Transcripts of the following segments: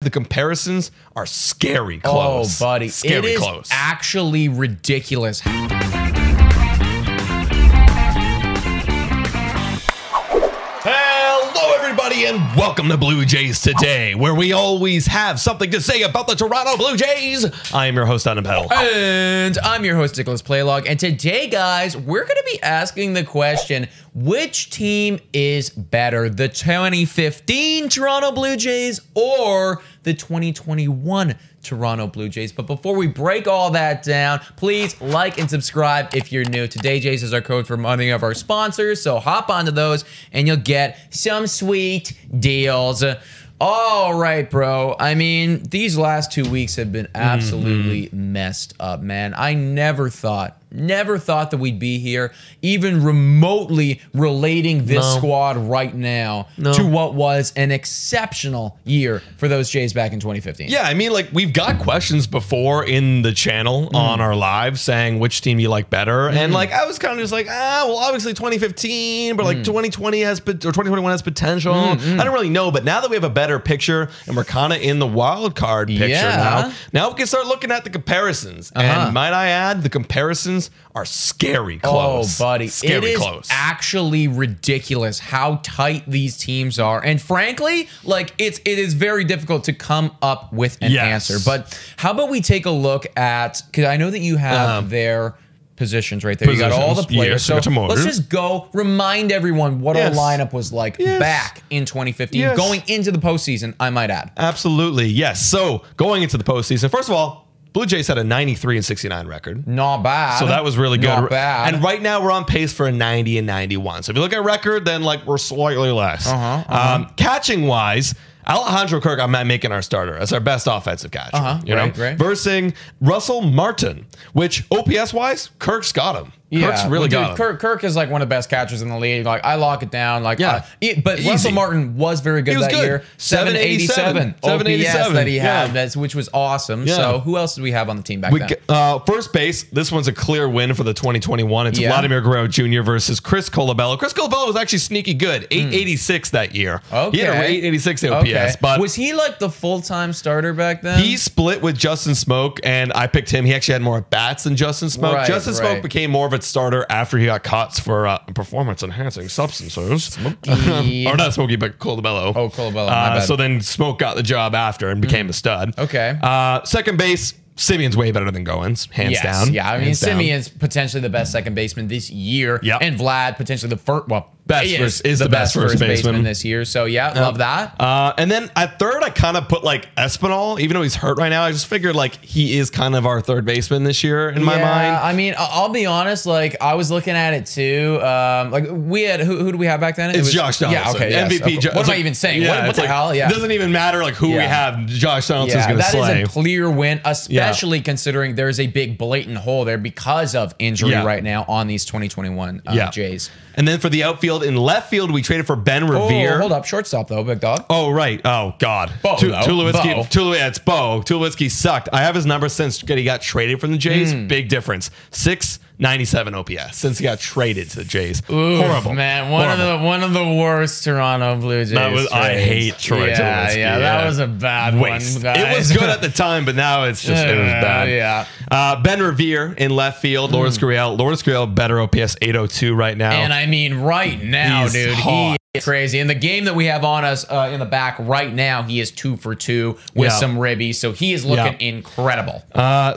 the comparisons are scary close. Oh, buddy. Scary it is close. actually ridiculous. Hello, everybody, and welcome to Blue Jays Today, where we always have something to say about the Toronto Blue Jays. I am your host, Untitled. And I'm your host, Nicholas Playlog. And today, guys, we're going to be asking the question, which team is better, the 2015 Toronto Blue Jays or the 2021 Toronto Blue Jays? But before we break all that down, please like and subscribe if you're new. Today, Jays is our code for money of our sponsors, so hop onto those and you'll get some sweet deals. All right, bro. I mean, these last 2 weeks have been absolutely messed up, man. I never thought that we'd be here, even remotely relating this squad right now to what was an exceptional year for those Jays back in 2015. Yeah, I mean, like, we've got questions before in the channel on our live saying which team you like better. And, like, I was kind of just like, well, obviously 2015, but, like, 2020 has, or 2021 has potential. I don't really know, but now that we have a better picture and we're kind of in the wild card picture now we can start looking at the comparisons. And might I add, the comparisons are scary close. Oh, buddy. Scary it close. Is actually ridiculous how tight these teams are. And frankly, like, it is very difficult to come up with an answer. But how about we take a look at, because I know that you have their positions right there. You got all the players. So let's just go remind everyone what our lineup was like back in 2015, going into the postseason, I might add. Absolutely, yes. So going into the postseason, first of all, Blue Jays had a 93-69 record. Not bad. So that was really good. Not bad. And right now we're on pace for a 90 and 91. So if you look at record, then like we're slightly less. Catching wise, Alejandro Kirk, I'm not making our starter as our best offensive catcher. You know, versing Russell Martin, which OPS wise, Kirk's got him. Kirk's really got him. Kirk is like one of the best catchers in the league. Like, I lock it down. Like, but Russell Martin was very good that year. 787 OPS that he had, which was awesome. So who else did we have on the team back then? First base, this one's a clear win for the 2021. It's Vladimir Guerrero Jr. versus Chris Colabello. Chris Colabello was actually sneaky good. 886 that year. He had 886 OPS. But was he like the full-time starter back then? He split with Justin Smoke, and I picked him. He actually had more at-bats than Justin Smoke. Justin Smoke became more of a starter after he got caught for performance-enhancing substances. Or not Smokey, but Colabello. Oh, Colabello, my bad. So then Smoke got the job after and became a stud. Okay. Second base, Simeon's way better than Goins, hands down. Yeah, I mean, Simeon's potentially the best second baseman this year. And Vlad potentially the first, is the best first baseman this year. So love that. And then at third, I kind of put like Espinal, even though he's hurt right now. I just figured like he is kind of our third baseman this year in my mind. I mean, I'll be honest. Like, I was looking at it too. Like, we had who do we have back then? It's Josh Donaldson. Yeah, okay. MVP. What am I even saying? What the hell? It doesn't even matter like who we have. Josh Donaldson's going to slay. That is a clear win, especially considering there's a big blatant hole there because of injury right now on these 2021 Jays. And then for the outfield, in left field, we traded for Ben Revere. Oh, hold up. Shortstop, though, big dog. Oh, right. Oh, God. It's Bo. Tulowitzki sucked. I have his number since he got traded from the Jays. Big difference. 697 OPS since he got traded to the Jays. Oof, horrible, man. One of the worst Toronto Blue Jays. I hate Troy Tulowitzki. Yeah, that was a bad waste. One. It was good at the time, but now it's just it was bad. Ben Revere in left field. Lourdes Gurriel, better OPS 802 right now. And I mean, right now, he's dude, hot. he is crazy. In the game that we have on us in the back right now, he is 2 for 2 with some ribbies. So he is looking incredible.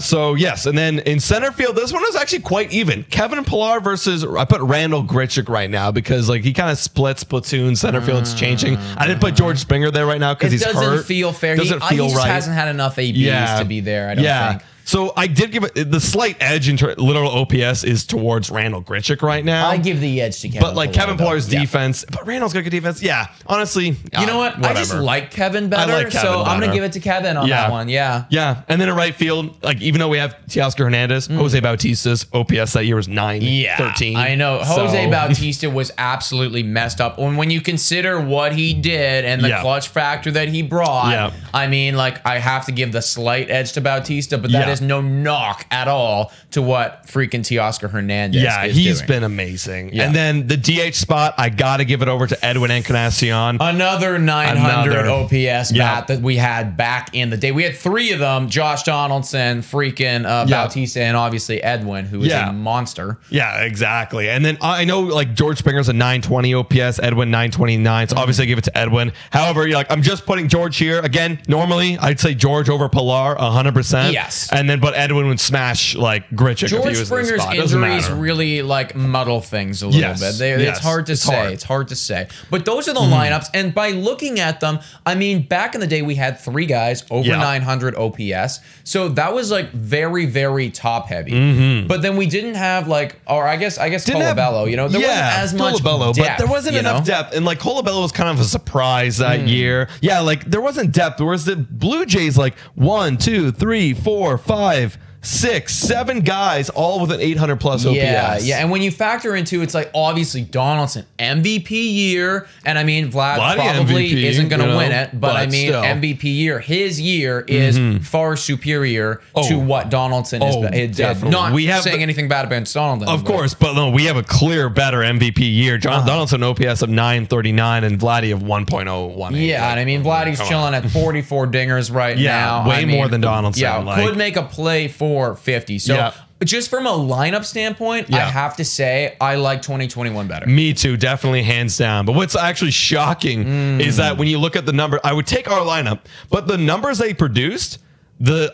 So yes, and then in center field, this one is actually quite even. Kevin Pillar versus I put Randall Grichuk right now because like he kind of splits platoon. Center field's changing. I didn't put George Springer there right now because he's hurt. It doesn't feel fair. He just hasn't had enough ABs to be there. I don't think. So I did give it the slight edge in literal OPS is towards Randall Grichuk right now. I give the edge to Kevin. But like Kevin Pillar's defense, but Randall's got good defense. Yeah, honestly, you know what? Whatever. I just like Kevin better, so I'm gonna give it to Kevin on that one. Yeah. And then in right field, like even though we have Teoscar Hernandez, Jose Bautista's OPS that year was 913. I know Jose Bautista was absolutely messed up. When you consider what he did and the clutch factor that he brought, I mean, like I have to give the slight edge to Bautista, but that is is no knock at all to what freaking Teoscar Hernandez is he's doing. been amazing. And then the DH spot, I got to give it over to Edwin Encarnacion. Another 900 OPS bat that we had back in the day. We had 3 of them: Josh Donaldson, freaking Bautista, and obviously Edwin, who is a monster. Yeah, exactly. And then I know like George Springer's a 920 OPS, Edwin 929. So obviously I give it to Edwin. However, you're like, I'm just putting George here. Again, normally I'd say George over Pilar 100%. Yes. And then but Edwin would smash like Grichuk if he George was Springer's in the spot. injuries really like muddle things a little bit. It's hard to say. It's hard to say. But those are the lineups. And by looking at them, I mean, back in the day we had 3 guys over 900 OPS. So that was like very, very top heavy. But then we didn't have like, or I guess Colabello, you know, there wasn't as much depth, but there wasn't enough depth. And like Colabello was kind of a surprise that year. Yeah, like there wasn't depth. Whereas the Blue Jays, like 1, 2, 3, 4, 5, 6, 7 guys, all with an 800 plus OPS. Yeah. And when you factor into, it's like obviously Donaldson MVP year, and I mean Vlad probably MVP, isn't going to win it, but I mean still. MVP year, his year is far superior to what Donaldson is. Definitely. Not saying anything bad about Donaldson, of course, but no, we have a clear better MVP year. Donaldson OPS of 939 and Vladdy of 1.018. Yeah, and I mean Vladdy's chilling at 44 dingers right now. Way more than Donaldson. Yeah, could make a play for 50. So just from a lineup standpoint, I have to say I like 2021 better. Me too, definitely hands down. But what's actually shocking is that when you look at the number, I would take our lineup, but the numbers they produced,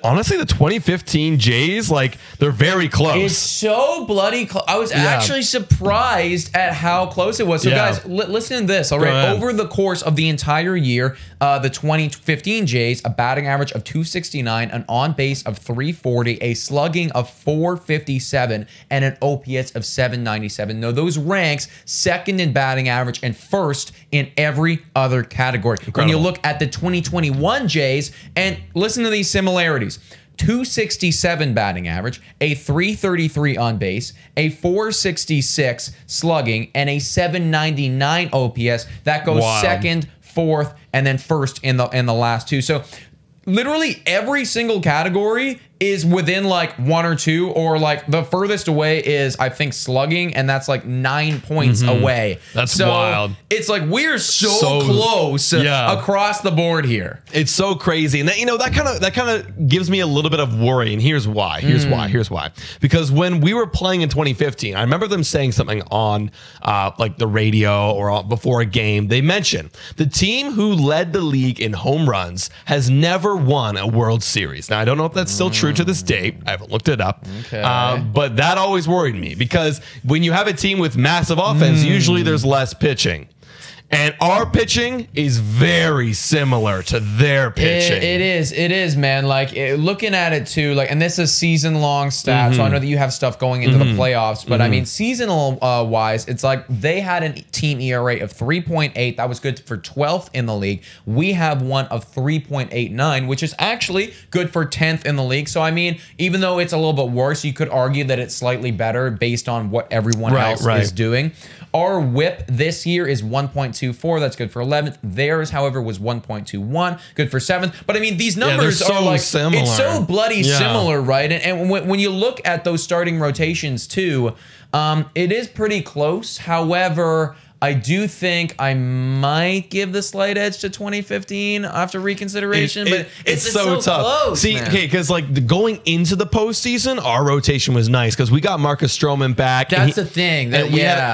honestly, the 2015 Jays, like they're very close. It's so bloody close. I was actually surprised at how close it was. So guys, listen to this. All right, over the course of the entire year, the 2015 Jays, a batting average of 269, an on base of 340, a slugging of 457, and an OPS of 797. Now those ranks second in batting average and first in every other category. Incredible. When you look at the 2021 Jays, and listen to these similarities. 267 batting average, a 333 on base, a 466 slugging, and a 799 OPS. That goes second, fourth, and then first in the last 2. So literally every single category is within like 1 or 2, or like the furthest away is I think slugging, and that's like 9 points away. That's wild. It's like we're so close across the board here. It's so crazy, and that kind of gives me a little bit of worry. And here's why. Here's why. Because when we were playing in 2015, I remember them saying something on like the radio or before a game. They mentioned the team who led the league in home runs has never won a World Series. Now I don't know if that's still true to this date. I haven't looked it up. Okay. But that always worried me, because when you have a team with massive offense, usually there's less pitching. And our pitching is very similar to their pitching. It is, man. Like looking at it too, like, and this is season-long stats. So I know that you have stuff going into the playoffs, but I mean, seasonal wise, it's like they had a team ERA of 3.8. That was good for 12th in the league. We have one of 3.89, which is actually good for 10th in the league. So I mean, even though it's a little bit worse, you could argue that it's slightly better based on what everyone else is doing. Our whip this year is 1.24. That's good for 11th. Theirs, however, was 1.21. Good for 7th. But I mean, these numbers are like similar. It's so bloody similar, right? And when you look at those starting rotations too, it is pretty close. However, I do think I might give the slight edge to 2015 after reconsideration, but it's so tough. Close, see, okay, because like going into the postseason, our rotation was nice because we got Marcus Stroman back. That's the thing.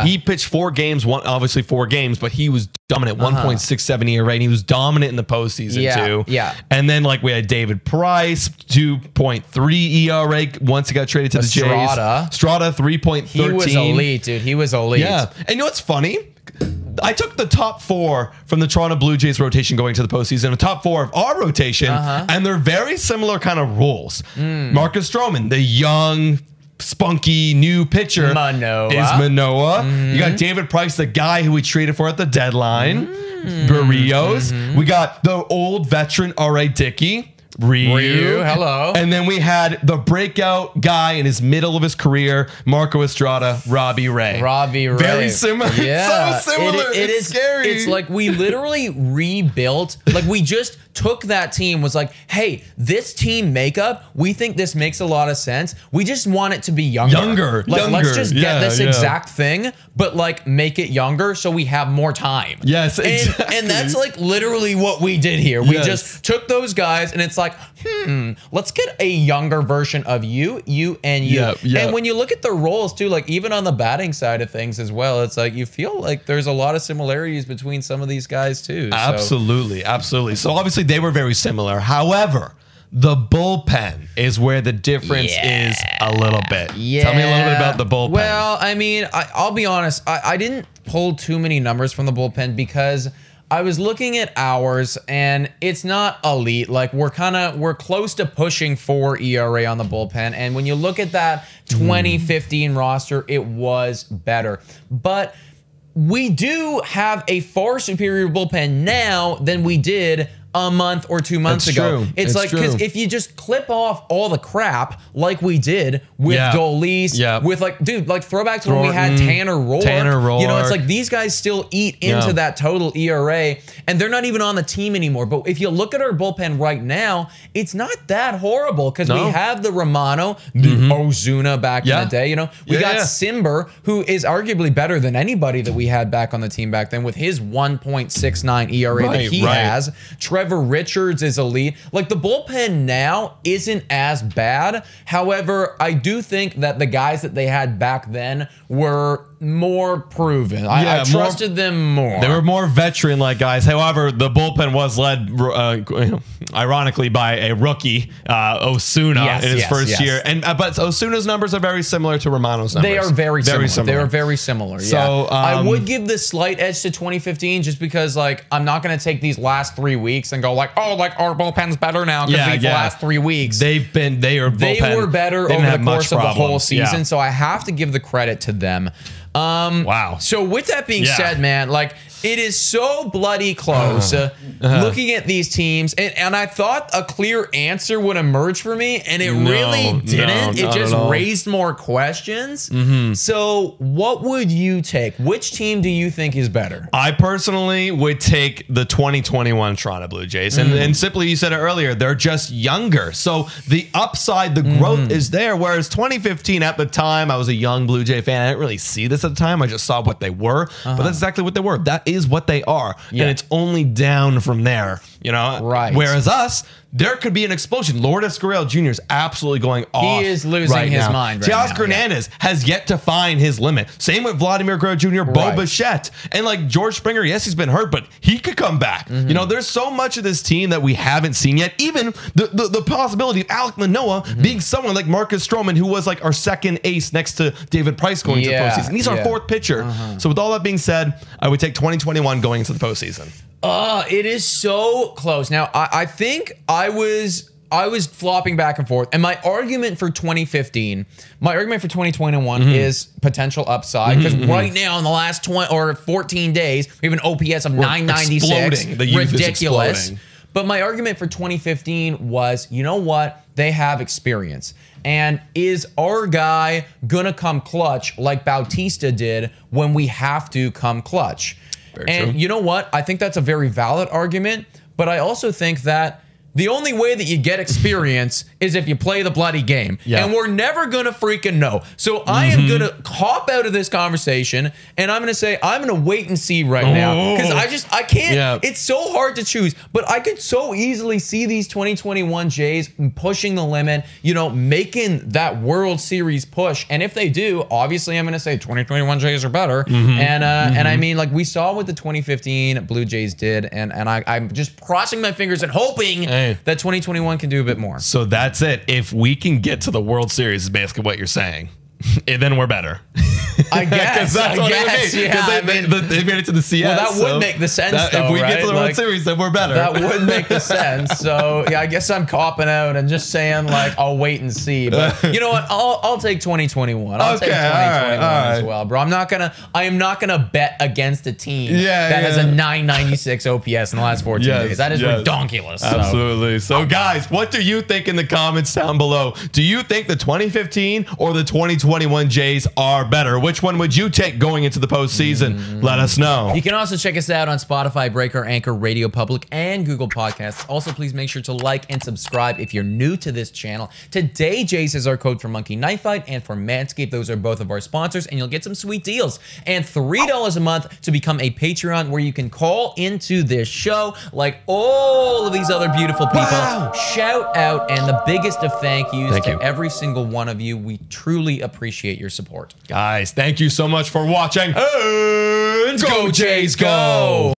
He pitched 4 games, obviously 4 games, but he was dominant, 1.67 ERA, and he was dominant in the postseason too. Yeah. And then like we had David Price, 2.3 ERA once he got traded to the Jays. Strada, 3.13. He was elite, dude. He was elite. Yeah. And you know what's funny? I took the top 4 from the Toronto Blue Jays rotation going to the postseason, the top 4 of our rotation, and they're very similar kind of roles. Marcus Stroman, the young, spunky new pitcher, is Manoah. You got David Price, the guy who we traded for at the deadline. Barrios. We got the old veteran R.A. Dickey. Ryu. Hello. And then we had the breakout guy in his middle of his career, Marco Estrada, Robbie Ray. Very similar. Yeah. So similar. It's scary. It's like we literally rebuilt. Like we just took that team, was like, hey, this team makeup, we think this makes a lot of sense. We just want it to be younger. Let's just get this exact thing, but like make it younger so we have more time. Yes, exactly. And that's like literally what we did here. We just took those guys and it's like, let's get a younger version of you, and you. And when you look at the roles too, like even on the batting side of things as well, it's like you feel like there's a lot of similarities between some of these guys too. Absolutely. So obviously they were very similar. However, the bullpen is where the difference is a little bit. Tell me a little bit about the bullpen. Well, I mean, I'll be honest. I didn't pull too many numbers from the bullpen because I was looking at ours and it's not elite. Like we're close to pushing 4 ERA on the bullpen. And when you look at that 2015 roster, it was better. But we do have a far superior bullpen now than we did a month or 2 months ago. It's like, because if you just clip off all the crap like we did with Dolis, with like, dude, like throwback to when we had Tanner Roark. You know, it's like these guys still eat into that total ERA and they're not even on the team anymore. But if you look at our bullpen right now, it's not that horrible because we have the Romano, the Ozuna back in the day. You know, we got Simber, who is arguably better than anybody that we had back on the team back then with his 1.69 ERA that he has. Trevor Richards is elite. Like the bullpen now isn't as bad. However, I do think that the guys that they had back then were more proven. I trusted them more. They were more veteran-like guys. However, the bullpen was led, ironically, by a rookie, Osuna, in his first year. And but Osuna's numbers are very similar to Romano's numbers. They are very similar. They are very similar. So I would give the slight edge to 2015 just because, like, I'm not going to take these last 3 weeks and go like, oh, like our bullpen's better now because the last 3 weeks they were better over the course of the whole season. So I have to give the credit to them. Wow. So with that being said, man, like it is so bloody close looking at these teams. And I thought a clear answer would emerge for me and it really didn't. It just raised more questions. So what would you take? Which team do you think is better? I personally would take the 2021 Toronto Blue Jays. And simply, you said it earlier, they're just younger. So the upside, the growth is there. Whereas 2015 at the time, I was a young Blue Jay fan. I didn't really see this at the time. I just saw what they were. But that's exactly what they were. That is what they are. And it's only down from there, you know? Right. Whereas us, there could be an explosion. Lourdes Gurriel Jr. is absolutely going off. He is losing his mind right now. Teoscar Hernandez has yet to find his limit. Same with Vladimir Guerrero Jr., Bo Bichette. And like George Springer, yes, he's been hurt, but he could come back. You know, there's so much of this team that we haven't seen yet. Even the possibility of Alek Manoah being someone like Marcus Stroman, who was like our second ace next to David Price going to the postseason. He's our fourth pitcher. So with all that being said, I would take 2021 going into the postseason. It is so close. Now, I think I was flopping back and forth. And my argument for 2015, my argument for 2021 is potential upside. Because right now, in the last 20 or 14 days, we have an OPS of 996. Ridiculous. But my argument for 2015 was, you know what? They have experience. And is our guy going to come clutch like Bautista did when we have to come clutch? And you know what? I think that's a very valid argument, but I also think that the only way that you get experience is if you play the bloody game. And we're never going to freaking know. So I am going to hop out of this conversation and I'm going to say, I'm going to wait and see right now. Because I can't, it's so hard to choose. But I could so easily see these 2021 Jays pushing the limit, you know, making that World Series push. And if they do, obviously I'm going to say 2021 Jays are better. And I mean, like we saw what the 2015 Blue Jays did. And I'm just crossing my fingers and hoping that 2021 can do a bit more. So that's it. If we can get to the World Series, is basically what you're saying. Then we're better. I guess. That's what it would be. Yeah, They made it to the CS. Well, that would make the sense, though, if we get to the right? World Series, then we're better. That would make the sense. So, yeah, I guess I'm copping out and just saying, like, I'll wait and see. But you know what? I'll take 2021. I'll take 2021 as well, bro. I am not gonna bet against a team that has a 996 OPS in the last 14 days. That is ridiculous. Absolutely. So, guys, what do you think in the comments down below? Do you think the 2015 or the 2021 Jays are better? Which one would you take going into the postseason? Let us know. You can also check us out on Spotify, Breaker, Anchor, Radio Public, and Google Podcasts. Also, please make sure to like and subscribe if you're new to this channel. Today, Jays is our code for Monkey Knife Fight and for Manscaped. Those are both of our sponsors, and you'll get some sweet deals. And $3 a month to become a Patreon, where you can call into this show like all of these other beautiful people. Wow. Shout out and the biggest of thank yous to every single one of you. We truly appreciate your support. Guys, thank you so much for watching. And go Jays, go!